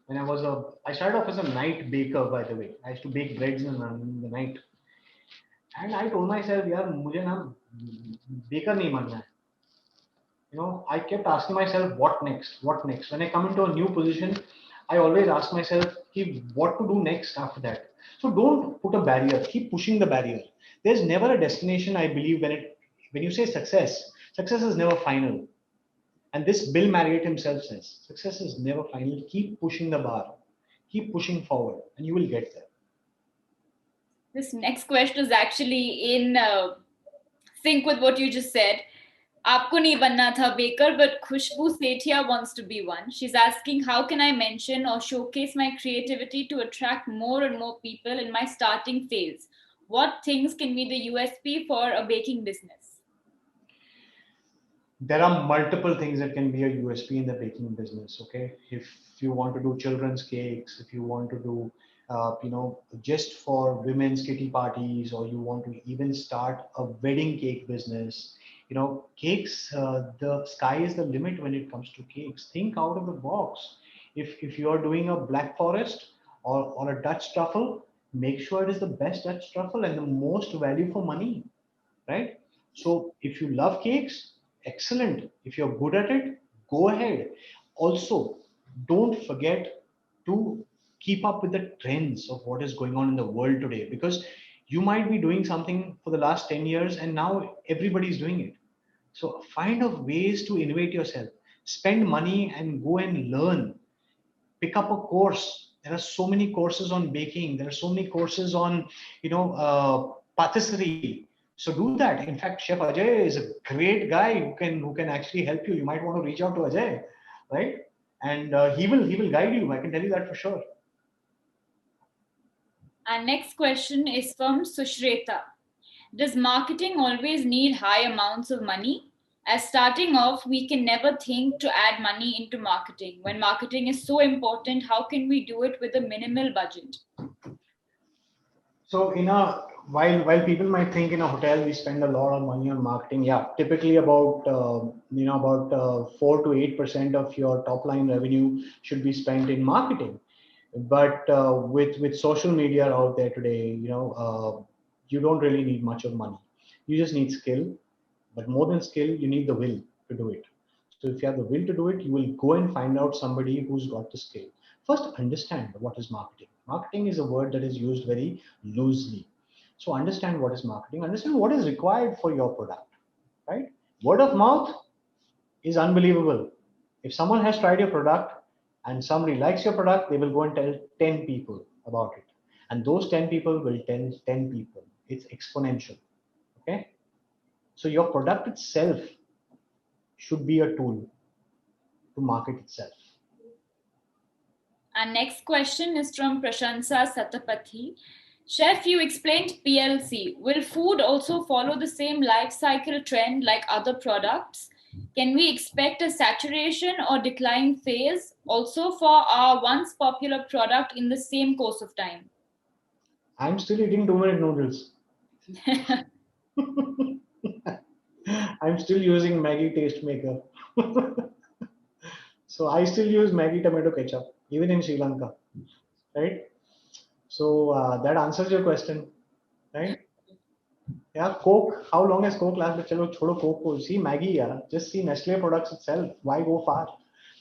I started off as a night baker, by the way. I used to bake breads in the night. And I told myself, यार मुझे ना baker नहीं बनना है. I kept asking myself, what next? What next? When I come into a new position, I always ask myself, what to do next after that. So don't put a barrier. Keep pushing the barrier. There's never a destination. I believe when you say success, success is never final. And this Bill Marriott himself says, success is never final. Keep pushing the bar. Keep pushing forward, and you will get there. This next question is actually in sync with what you just said. Aapko nahi banna tha baker, but Khushbu Sethia wants to be one. She's asking, how can I mention or showcase my creativity to attract more and more people in my starting phase? What things can be the USP for a baking business? There are multiple things that can be a USP in the baking business. Okay, if you want to do children's cakes, if you want to do just for women's kitty parties, or you want to even start a wedding cake business, cakes, the sky is the limit when it comes to cakes. Think out of the box. If you are doing a black forest or a Dutch truffle, make sure it is the best Dutch truffle and the most value for money, right? So if you love cakes, excellent. If you're good at it, go ahead. Also, don't forget to keep up with the trends of what is going on in the world today, because you might be doing something for the last 10 years and now everybody's doing it. So find out ways to innovate yourself. Spend money and go and learn. Pick up a course. There are so many courses on baking. There are so many courses on, patisserie. So do that. In fact, Chef Ajay is a great guy who can actually help you. You might want to reach out to Ajay, right? And he will guide you. I can tell you that for sure. Our next question is from Sushreta. Does marketing always need high amounts of money? As starting off, we can never think to add money into marketing. When marketing is so important, how can we do it with a minimal budget? So while people might think in a hotel we spend a lot of money on marketing, yeah, typically about 4 to 8% of your top line revenue should be spent in marketing. But with social media out there today, you don't really need much of money. You just need skill, but more than skill, you need the will to do it. So if you have the will to do it, you will go and find out somebody who's got the skill. First, understand what is marketing. Marketing is a word that is used very loosely. So understand what is marketing, understand what is required for your product, right? Word of mouth is unbelievable. If someone has tried your product and somebody likes your product, they will go and tell 10 people about it. And those 10 people will tell 10 people. It's exponential. Okay. So your product itself should be a tool to market itself. Our next question is from Prashansa Satapathy. Chef, you explained PLC. Will food also follow the same life cycle trend like other products? Can we expect a saturation or decline phase also for our once popular product in the same course of time? I'm still eating 2 minute noodles. I'm still using Maggi taste maker. So I still use Maggi tomato ketchup, even in Sri Lanka, right? So that answers your question, right? Yeah, Coke. How long has Coke lasted? Chalo, chodo Coke ko. See Maggi, yeah. Just see Nestle products itself. Why go far?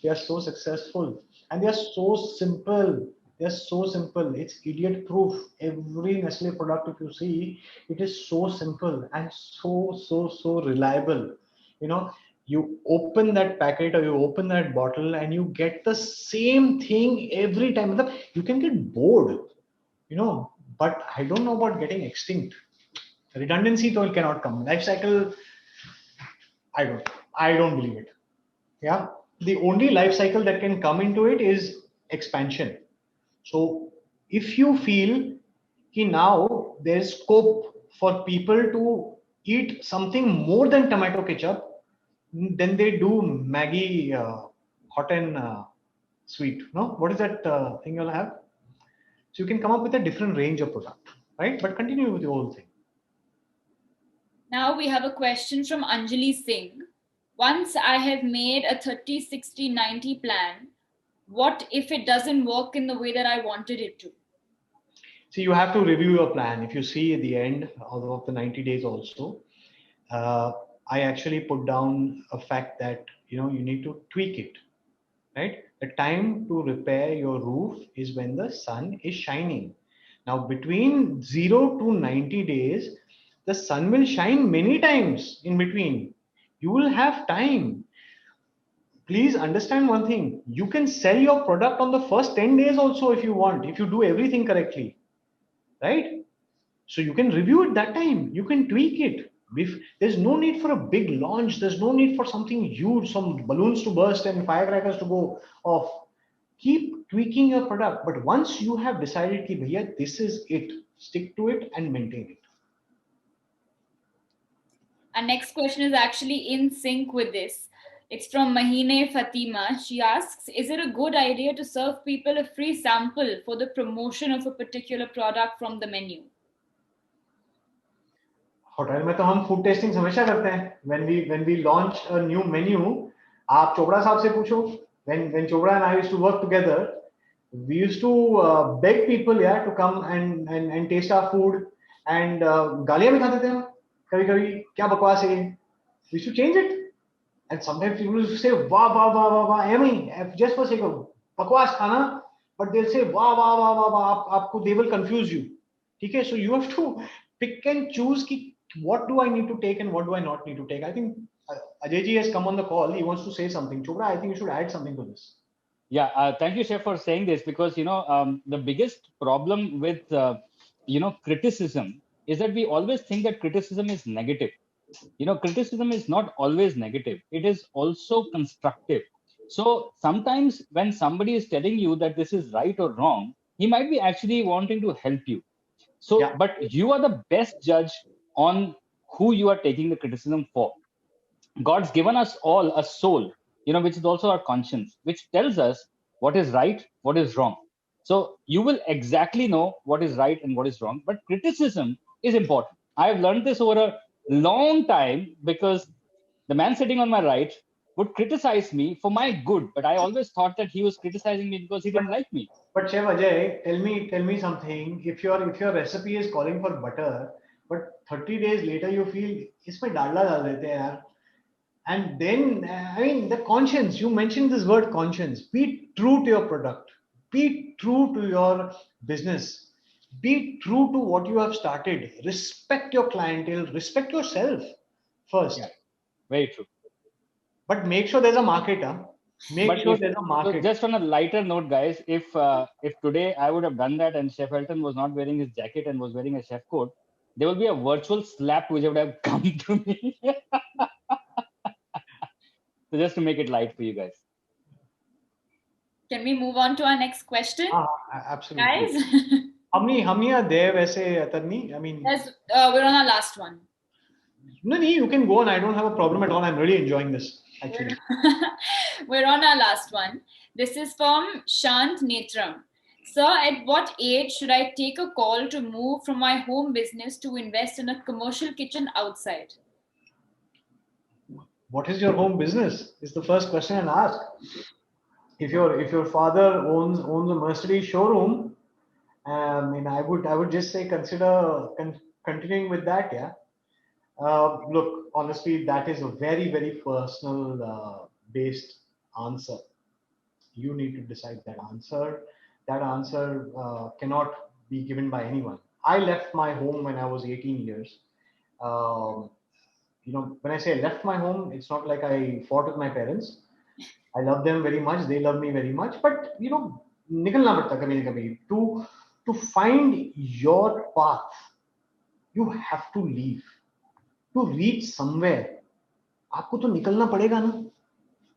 They are so successful and they are so simple. They are so simple. It's idiot proof. Every Nestle product, if you see, it is so simple and so reliable. You know, you open that packet or you open that bottle and you get the same thing every time. You can get bored, you know, but I don't know about getting extinct. Redundancy though cannot come. Life cycle, I don't believe it. Yeah. The only life cycle that can come into it is expansion. So if you feel that now there's scope for people to eat something more than tomato ketchup, then they do Maggie hot and sweet. No, what is that thing you'll have? So you can come up with a different range of product, right? But continue with the whole thing. Now we have a question from Anjali Singh. Once I have made a 30, 60, 90 plan, what if it doesn't work in the way that I wanted it to? So you have to review your plan. If you see at the end of the 90 days also, uh, I actually put down a fact that you need to tweak it, right? The time to repair your roof is when the sun is shining. Now between 0 to 90 days, the sun will shine many times in between. You will have time. Please understand one thing. You can sell your product on the first 10 days also if you want, if you do everything correctly, right? So you can review it that time. You can tweak it. If there's no need for a big launch, there's no need for something huge, some balloons to burst and firecrackers to go off. Keep tweaking your product. But once you have decided that bhaiya, this is it, stick to it and maintain it. Our next question is actually in sync with this. It's from Mahine Fatima. She asks, is it a good idea to serve people a free sample for the promotion of a particular product from the menu? Hotel में तो हम food testing हमेशा करते हैं when we launch a new menu. आप चोपड़ा साहब से पूछो. When Chopra and I used to work together, we used to beg people, yeah, to come and taste our food, and गालियां भी खाते थे हम कभी कभी. क्या बकवास है ये. We used to change it, and sometimes people used to say वाह वाह वाह वाह वाह एम ही just for sake of बकवास खाना, but they'll say वाह वाह वाह वाह वाह. आपको they will confuse you. ठीक है. So you have to pick and choose ki what do I need to take and what do I not need to take. I think Ajay ji has come on the call. He wants to say something. Chopra, I think you should add something to this. Yeah, thank you, Chef, for saying this, because the biggest problem with criticism is that we always think that criticism is negative. Criticism is not always negative. It is also constructive. So sometimes when somebody is telling you that this is right or wrong, he might be actually wanting to help you. So, Yeah. but you are the best judge on who you are taking the criticism for. God's given us all a soul, which is also our conscience, which tells us what is right, what is wrong. So you will exactly know what is right and what is wrong. But criticism is important. I have learned this over a long time, because the man sitting on my right would criticize me for my good, but I always thought that he was criticizing me because he didn't like me. But Chef Ajay, tell me something. If your recipe is calling for butter, but 30 days later you feel इसमें डालडा डाल देते हैं यार. And then, I mean, the conscience, you mentioned this word conscience. Be true to your product. Be true to your business. Be true to what you have started. Respect your clientele. Respect yourself first. Yeah, very true. But make sure there's a market. Huh? Make But sure there's a market. so just on a lighter note, guys, if today I would have done that and Chef Elton was not wearing his jacket and was wearing a chef coat, there will be a virtual slap which would have come to me. So just to make it light for you guys. Can we move on to our next question? Absolutely. Guys? How many are there, वैसे, Tarni? I mean, we're on our last one. No, you can go on. I don't have a problem at all. I'm really enjoying this, actually. We're on our last one. This is from Shant Netram. Sir, at what age should I take a call to move from my home business to invest in a commercial kitchen outside? What is your home business? Is the first question and ask. If your father owns a Mercedes showroom, I would just say consider continuing with that. Yeah. Look, honestly, that is a very, very personal based answer. You need to decide that answer. That answer cannot be given by anyone. I left my home when I was 18 years. Um, when I say left my home, it's not like I fought with my parents. I love them very much. They love me very much. But निकलना पड़ता कभी ना कभी to find your path. You have to leave to reach somewhere. आपको तो निकलना पड़ेगा ना.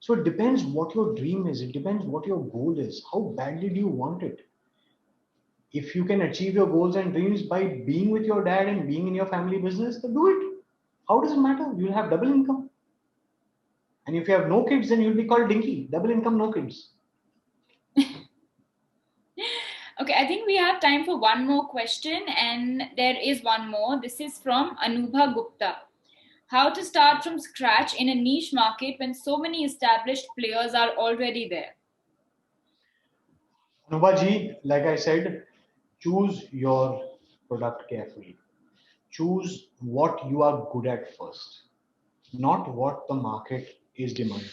So it depends what your dream is. It depends what your goal is. How badly do you want it? If you can achieve your goals and dreams by being with your dad and being in your family business, then do it. How does it matter? You'll have double income. And if you have no kids, then you'll be called dinky. Double income, no kids. Okay, I think we have time for one more question, and there is one more. This is from Anubha Gupta. How to start from scratch in a niche market when so many established players are already there? Anubaji, like I said, choose your product carefully. Choose what you are good at first, not what the market is demanding.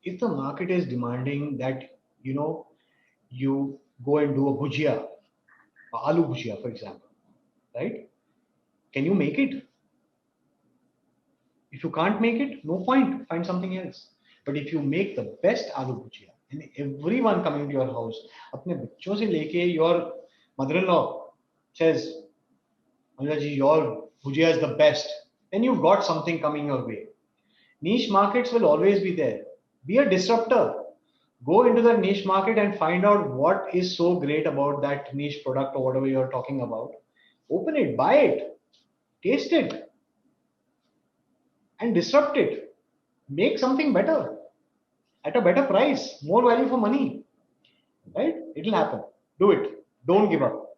If the market is demanding that you go and do a bhujia, aloo bhujia, for example, right? Can you make it? If you can't make it, no point. Find something else. But if you make the best aloo bhujia, and everyone coming to your house, अपने बच्चों से लेके your mother-in-law says, Anjaji, your bhujia is the best, then you've got something coming your way. Niche markets will always be there. Be a disruptor. Go into the niche market and find out what is so great about that niche product or whatever you're talking about. Open it, buy it, taste it, and disrupt it. Make something better at a better price, more value for money. Right? It'll happen. Do it. Don't give up.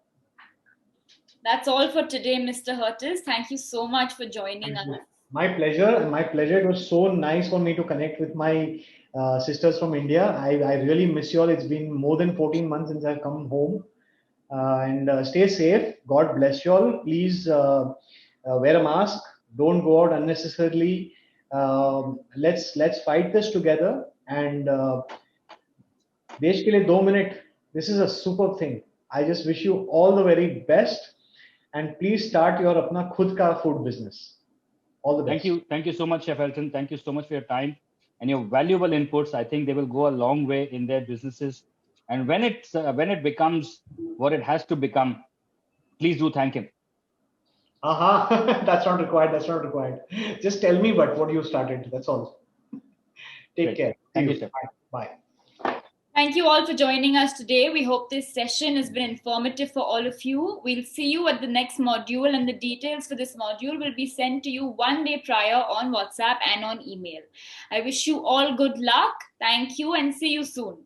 That's all for today, Mr. Hurtis. Thank you so much for joining us. My pleasure. And my pleasure. It was so nice for me to connect with my sisters from India. I really miss you all. It's been more than 14 months since I've come home. And stay safe. God bless you all. Please wear a mask. Don't go out unnecessarily. Let's fight this together. And देश के लिए 2 minute. This is a superb thing. I just wish you all the very best. And please start your अपना खुद का food business. All the best. Thank you so much, Chef Elton. Thank you so much for your time and your valuable inputs. I think they will go a long way in their businesses. And when it becomes what it has to become, please do thank him. That's not required. That's not required. Just tell me what you started. That's all. Take Great. care. Thank you, Chef. Bye. Thank you all for joining us today. We hope this session has been informative for all of you. We'll see you at the next module, and the details for this module will be sent to you one day prior on WhatsApp and on email. I wish you all good luck. Thank you and see you soon.